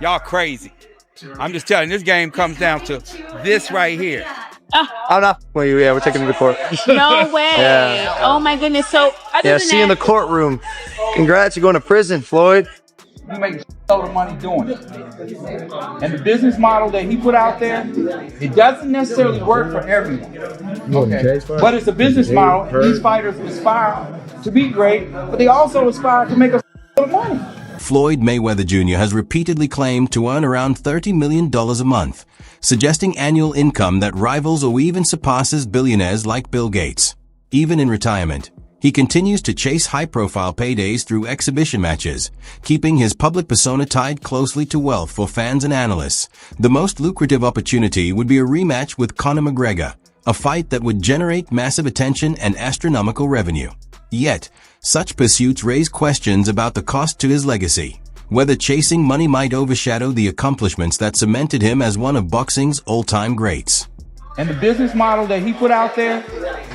Y'all crazy. I'm just telling you, this game comes down to this right here. I'm not. Well, yeah, we're taking him to court. No way. Yeah. Oh my goodness. So other than See you in the that, courtroom. Congrats, you're going to prison, Floyd. You make a load of money doing it. And the business model that he put out there, it doesn't necessarily work for everyone. Okay. But it's a business model, and these fighters aspire to be great, but they also aspire to make a load of money. Floyd Mayweather Jr. has repeatedly claimed to earn around $30 million a month, suggesting annual income that rivals or even surpasses billionaires like Bill Gates. Even in retirement, he continues to chase high-profile paydays through exhibition matches, keeping his public persona tied closely to wealth for fans and analysts. The most lucrative opportunity would be a rematch with Conor McGregor, a fight that would generate massive attention and astronomical revenue. Yet, such pursuits raise questions about the cost to his legacy, whether chasing money might overshadow the accomplishments that cemented him as one of boxing's all-time greats. And the business model that he put out there,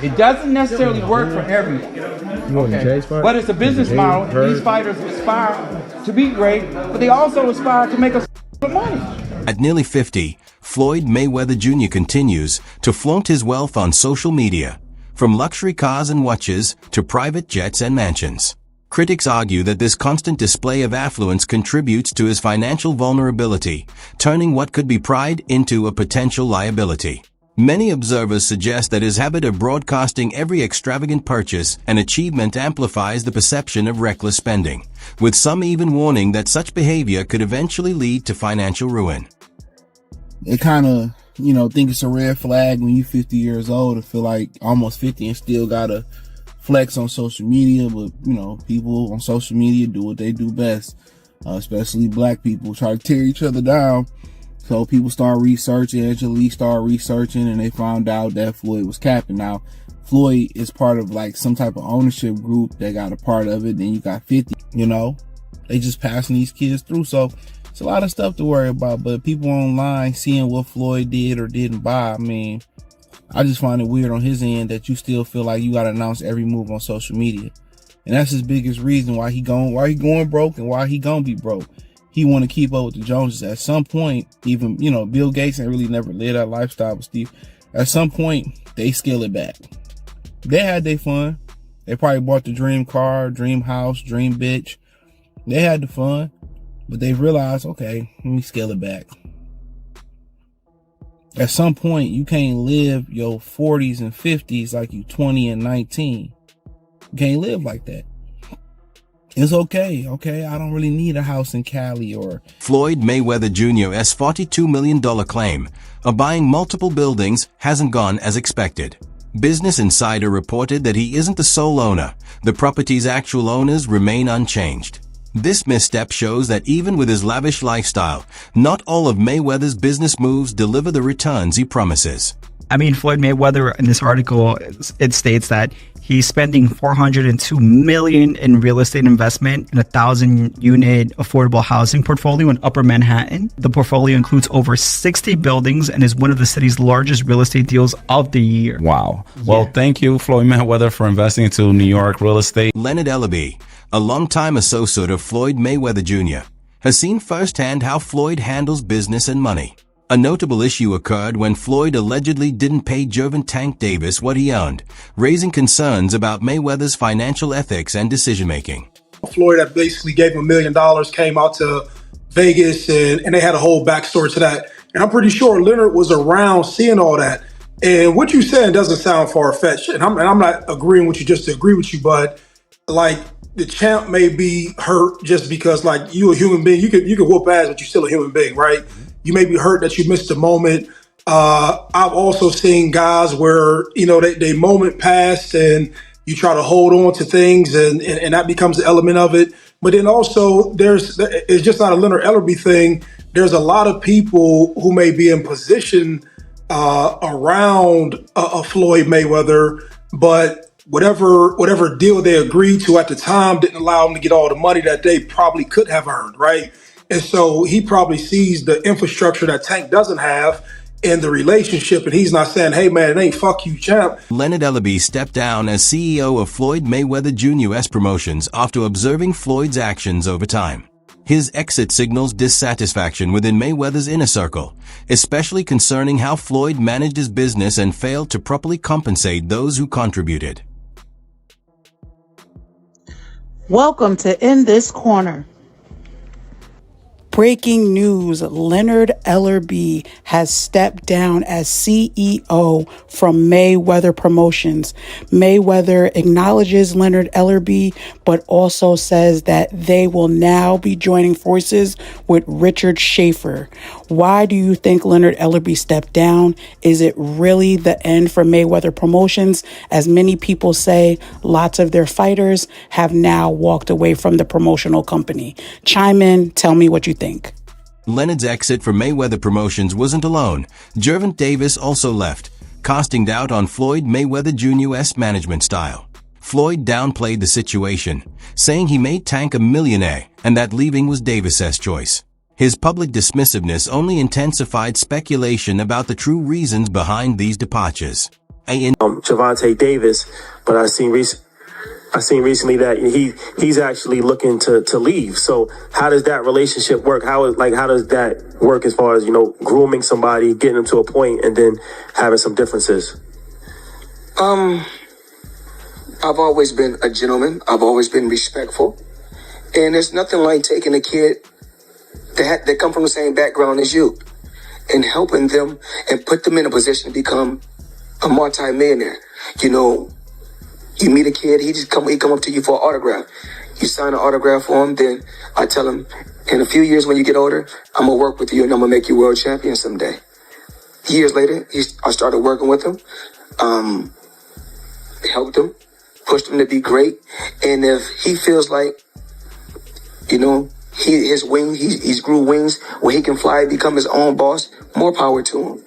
it doesn't necessarily work for everyone. Okay. But it's a business model, and these fighters aspire to be great, but they also aspire to make a lot of money. At nearly 50, Floyd Mayweather Jr. continues to flaunt his wealth on social media, from luxury cars and watches to private jets and mansions. Critics argue that this constant display of affluence contributes to his financial vulnerability, turning what could be pride into a potential liability. Many observers suggest that his habit of broadcasting every extravagant purchase and achievement amplifies the perception of reckless spending, with some even warning that such behavior could eventually lead to financial ruin. It kind of, think it's a red flag when you're 50 years old and feel like almost 50 and still gotta flex on social media. But, people on social media do what they do best, especially black people, try to tear each other down. So people start researching, Angela started researching, and they found out that Floyd was capping. Now, Floyd is part of like some type of ownership group that got a part of it. Then you got 50, they just passing these kids through. So it's a lot of stuff to worry about, but people online seeing what Floyd did or didn't buy, I just find it weird on his end that you still feel like you got to announce every move on social media. And that's his biggest reason why he going broke and why he gonna be broke. He want to keep up with the Joneses. At some point, even, Bill Gates ain't really never lived that lifestyle with Steve. At some point, they scale it back. They had their fun. They probably bought the dream car, dream house, dream bitch. They had the fun, but they realized, okay, let me scale it back. At some point, you can't live your 40s and 50s like you 20 and 19. You can't live like that. It's okay. I don't really need a house in Cali or... Floyd Mayweather Jr.'s $42 million claim of buying multiple buildings hasn't gone as expected. Business Insider reported that he isn't the sole owner. The property's actual owners remain unchanged. This misstep shows that even with his lavish lifestyle, not all of Mayweather's business moves deliver the returns he promises. Floyd Mayweather, in this article, it states that he's spending $402 million in real estate investment in a 1,000-unit affordable housing portfolio in Upper Manhattan. The portfolio includes over 60 buildings and is one of the city's largest real estate deals of the year. Wow. Well, thank you, Floyd Mayweather, for investing into New York real estate. Leonard Ellerbe, a longtime associate of Floyd Mayweather Jr., has seen firsthand how Floyd handles business and money. A notable issue occurred when Floyd allegedly didn't pay Gervin Tank Davis what he owned, raising concerns about Mayweather's financial ethics and decision-making. Floyd that basically gave him $1 million came out to Vegas, and they had a whole backstory to that. And I'm pretty sure Leonard was around seeing all that. And what you're saying doesn't sound far-fetched. And I'm not agreeing with you just to agree with you, but like the champ may be hurt just because like you a human being, you could whoop ass, but you're still a human being, right? You may be hurt that you missed a moment. I've also seen guys where, they moment passed and you try to hold on to things and that becomes an element of it. But then also it's just not a Leonard Ellerbe thing. There's a lot of people who may be in position around a Floyd Mayweather, but whatever deal they agreed to at the time didn't allow them to get all the money that they probably could have earned, right? And so he probably sees the infrastructure that Tank doesn't have in the relationship, and he's not saying, hey man, it ain't fuck you, champ. Leonard Ellerbe stepped down as CEO of Floyd Mayweather Jr.'s promotions after observing Floyd's actions over time. His exit signals dissatisfaction within Mayweather's inner circle, especially concerning how Floyd managed his business and failed to properly compensate those who contributed. Welcome to In This Corner. Breaking news, Leonard Ellerbe has stepped down as CEO from Mayweather Promotions. Mayweather acknowledges Leonard Ellerbe, but also says that they will now be joining forces with Richard Schaefer. Why do you think Leonard Ellerbe stepped down? Is it really the end for Mayweather Promotions? As many people say, lots of their fighters have now walked away from the promotional company. Chime in, tell me what you think. Leonard's exit from Mayweather Promotions wasn't alone. Gervonta Davis also left, casting doubt on Floyd Mayweather Jr.'s management style. Floyd downplayed the situation, saying he made Tank a millionaire and that leaving was Davis's choice. His public dismissiveness only intensified speculation about the true reasons behind these departures. Gervonta Davis, but I seen recently that he's actually looking to leave. So how does that relationship work? How does that work as far as, grooming somebody, getting them to a point, and then having some differences? I've always been a gentleman. I've always been respectful, and there's nothing like taking a kid that come from the same background as you and helping them and put them in a position to become a multi-millionaire. You meet a kid, he come up to you for an autograph. You sign an autograph for him, then I tell him, in a few years when you get older, I'm going to work with you and I'm going to make you world champion someday. Years later, I started working with him, helped him, pushed him to be great. And if he feels like, he's grew wings where he can fly, become his own boss, more power to him.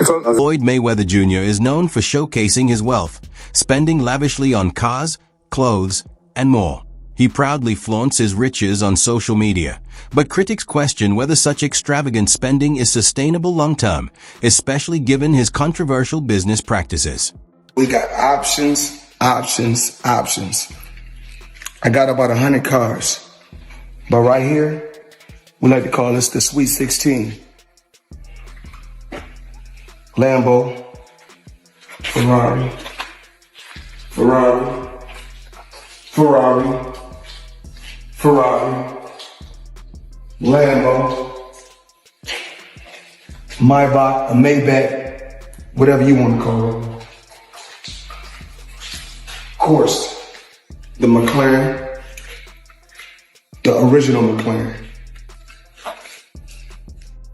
Floyd Mayweather Jr. is known for showcasing his wealth, spending lavishly on cars, clothes, and more. He proudly flaunts his riches on social media, but critics question whether such extravagant spending is sustainable long-term, especially given his controversial business practices. We got options. I got about 100 cars, but right here, we like to call this the Sweet 16. Lambo, Ferrari, Lambo, Maybach, a Maybach, whatever you want to call it. Of course, the McLaren, the original McLaren.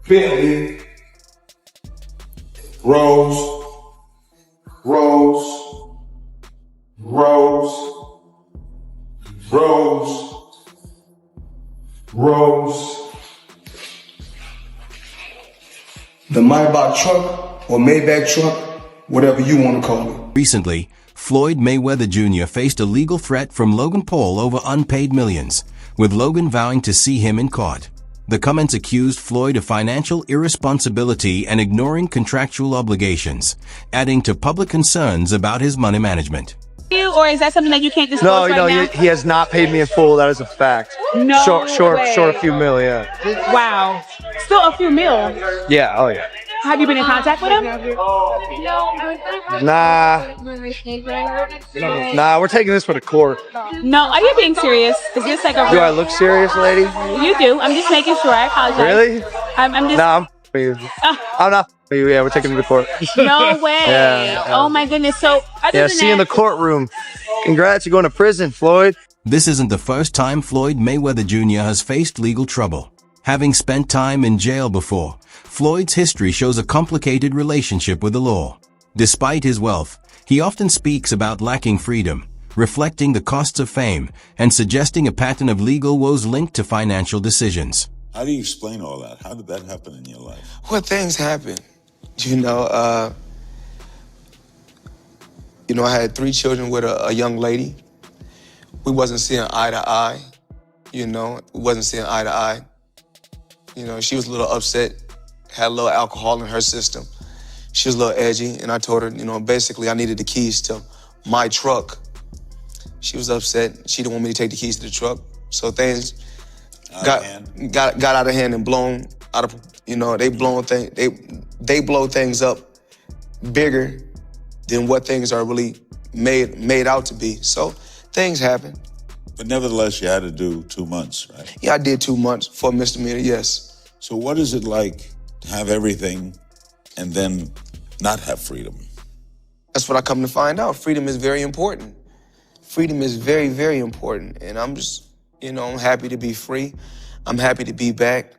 Bentley, Rolls, the Maybach truck or Maybach truck, whatever you want to call it. Recently, Floyd Mayweather Jr. faced a legal threat from Logan Paul over unpaid millions, with Logan vowing to see him in court. The comments accused Floyd of financial irresponsibility and ignoring contractual obligations, adding to public concerns about his money management. Or is that something that you can't disclose right now? He has not paid me in full. That is a fact. No Short way. a few mil, yeah. Wow. Still a few mil. Yeah, oh yeah. Have you been in contact with him? Nah, we're taking this for the court. No, are you being serious? Is this like a Do I look serious, lady? You do. I'm just making sure. I apologize. Really? I'm just... Nah, I'm not you. Yeah, we're taking him to court. No way. Yeah. Oh my goodness. So, see you in the courtroom. Congrats, you're going to prison, Floyd. This isn't the first time Floyd Mayweather Jr. has faced legal trouble. Having spent time in jail before, Floyd's history shows a complicated relationship with the law. Despite his wealth, he often speaks about lacking freedom, reflecting the costs of fame, and suggesting a pattern of legal woes linked to financial decisions. How do you explain all that? How did that happen in your life? Well, things happen. I had 3 children with a young lady. We wasn't seeing eye to eye. We wasn't seeing eye to eye. She was a little upset, had a little alcohol in her system. She was a little edgy, and I told her, basically I needed the keys to my truck. She was upset. She didn't want me to take the keys to the truck. So things got out of hand and blown out of, they blow things up bigger than what things are really made out to be. So things happen. But nevertheless, you had to do 2 months, right? Yeah, I did 2 months for a misdemeanor, yes. So what is it like to have everything and then not have freedom? That's what I come to find out. Freedom is very important. Freedom is very, very important. And I'm just, I'm happy to be free. I'm happy to be back,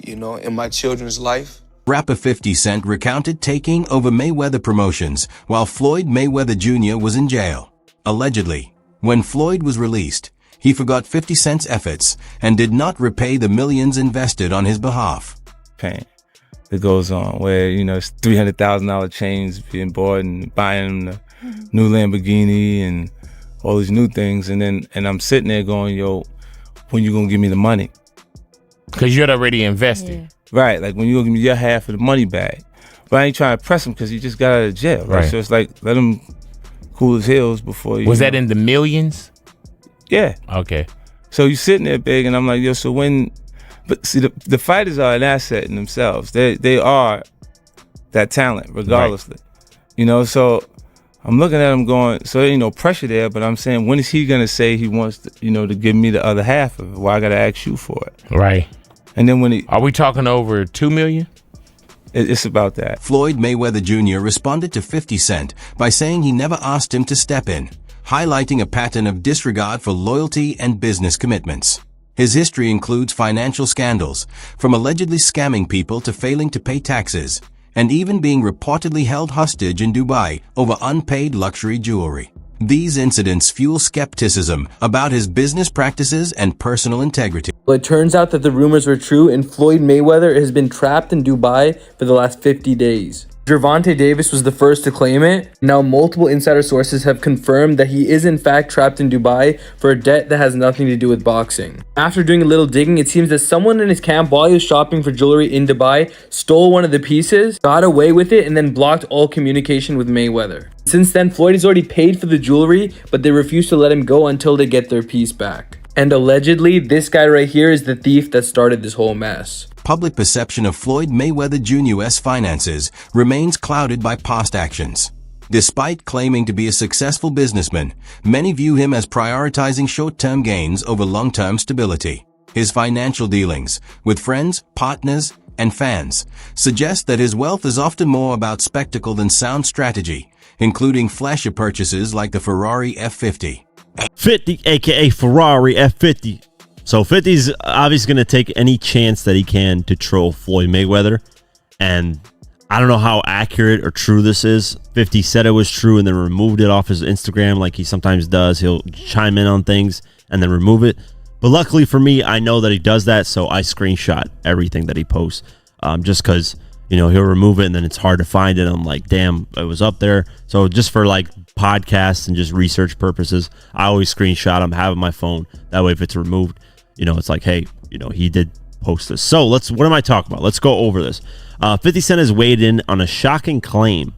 in my children's life. Rapper 50 Cent recounted taking over Mayweather Promotions while Floyd Mayweather Jr. was in jail. Allegedly, when Floyd was released, he forgot 50 Cent's efforts and did not repay the millions invested on his behalf. Pain that goes on where, it's $300,000 chains being bought and buying the new Lamborghini and all these new things. And I'm sitting there going, yo, when you gonna give me the money? Because you'd already invested. Yeah. Right, like when you gonna give me your half of the money back. But I ain't trying to press him because he just got out of jail, right? So it's like, let him cool his heels before you. Was that in the millions? Yeah. Okay. So you sitting there big, and I'm like, yo, so when, but see, the fighters are an asset in themselves. They are that talent, regardlessly. Right. So I'm looking at him going, so there ain't no pressure there, but I'm saying, when is he gonna say he wants to, to give me the other half of it? Why I gotta ask you for it? Right. And then when are we talking over 2 million? It's about that. Floyd Mayweather Jr. responded to 50 Cent by saying he never asked him to step in, highlighting a pattern of disregard for loyalty and business commitments. His history includes financial scandals, from allegedly scamming people to failing to pay taxes, and even being reportedly held hostage in Dubai over unpaid luxury jewelry. These incidents fuel skepticism about his business practices and personal integrity. Well, it turns out that the rumors were true, and Floyd Mayweather has been trapped in Dubai for the last 50 days. Gervonta Davis was the first to claim it. Now multiple insider sources have confirmed that he is in fact trapped in Dubai for a debt that has nothing to do with boxing. After doing a little digging, it seems that someone in his camp, while he was shopping for jewelry in Dubai, stole one of the pieces, got away with it, and then blocked all communication with Mayweather. Since then, Floyd has already paid for the jewelry, but they refuse to let him go until they get their piece back. And allegedly, this guy right here is the thief that started this whole mess. Public perception of Floyd Mayweather Jr.'s finances remains clouded by past actions. Despite claiming to be a successful businessman, many view him as prioritizing short-term gains over long-term stability. His financial dealings with friends, partners, and fans suggest that his wealth is often more about spectacle than sound strategy, including flashy purchases like the Ferrari F50. 50, aka Ferrari F50. So 50's obviously going to take any chance that he can to troll Floyd Mayweather. And I don't know how accurate or true this is. 50 said it was true and then removed it off his Instagram like he sometimes does. He'll chime in on things and then remove it. But luckily for me, I know that he does that, so I screenshot everything that he posts. Just because, he'll remove it and then it's hard to find it. I'm like, damn, it was up there. So just for like podcasts and just research purposes, I always screenshot them, have it on my phone. That way if it's removed, it's like, hey, he did post this. So what am I talking about? Let's go over this. 50 Cent has weighed in on a shocking claim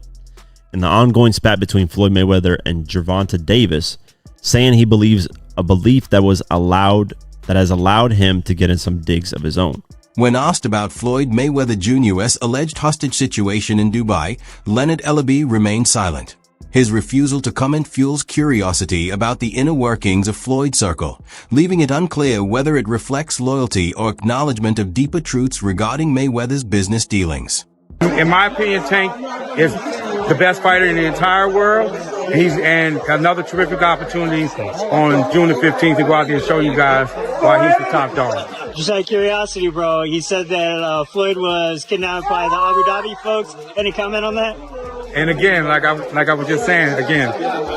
in the ongoing spat between Floyd Mayweather and Gervonta Davis, saying he believes a belief that has allowed him to get in some digs of his own. When asked about Floyd Mayweather Jr.'s alleged hostage situation in Dubai, Leonard Ellerbe remained silent. His refusal to comment fuels curiosity about the inner workings of Floyd's circle, leaving it unclear whether it reflects loyalty or acknowledgement of deeper truths regarding Mayweather's business dealings. In my opinion, Tank is the best fighter in the entire world. And another terrific opportunity on June the 15th to go out there and show you guys why he's the top dog. Just out of curiosity, bro, he said that Floyd was kidnapped by the Abu Dhabi folks. Any comment on that? And again, like I was just saying,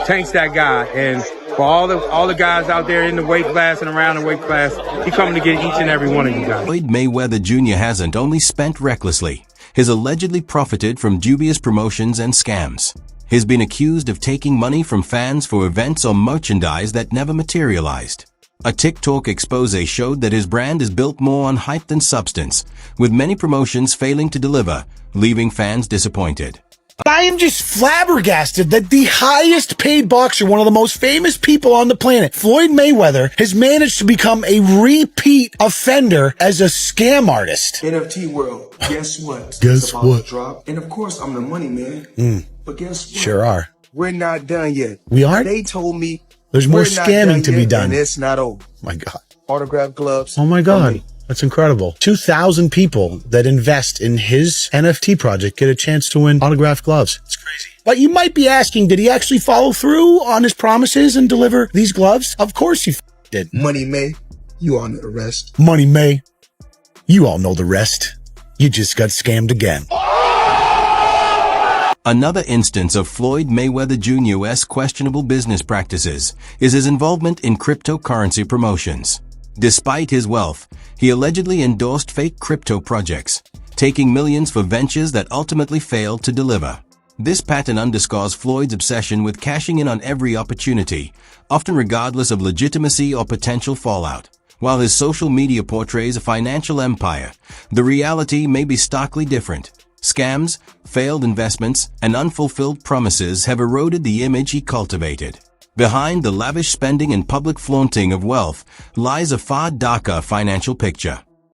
Tank's that guy. And for all the guys out there in the weight class and around the weight class, he's coming to get each and every one of you guys. Floyd Mayweather Jr. hasn't only spent recklessly. He's allegedly profited from dubious promotions and scams. He's been accused of taking money from fans for events or merchandise that never materialized. A TikTok expose showed that his brand is built more on hype than substance, with many promotions failing to deliver, leaving fans disappointed. I am just flabbergasted that the highest paid boxer, one of the most famous people on the planet, Floyd Mayweather, has managed to become a repeat offender as a scam artist. NFT world, guess what? Guess It's about what? to drop. And of course, I'm the money man. But guess what? Sure are. We're not done yet. We aren't? They told me There's more we're not scamming done to be yet, done. and it's not over. My God. Autograph gloves. Oh my from God. me. That's incredible. 2,000 people that invest in his NFT project get a chance to win autographed gloves. It's crazy. But you might be asking, did he actually follow through on his promises and deliver these gloves? Of course he did. Money May, you on the arrest. Money May. You all know the rest. You just got scammed again. Another instance of Floyd Mayweather Jr.'s questionable business practices is his involvement in cryptocurrency promotions. Despite his wealth, he allegedly endorsed fake crypto projects, taking millions for ventures that ultimately failed to deliver. This pattern underscores Floyd's obsession with cashing in on every opportunity, often regardless of legitimacy or potential fallout. While his social media portrays a financial empire, the reality may be starkly different. Scams, failed investments, and unfulfilled promises have eroded the image he cultivated. Behind the lavish spending and public flaunting of wealth lies a far darker financial picture.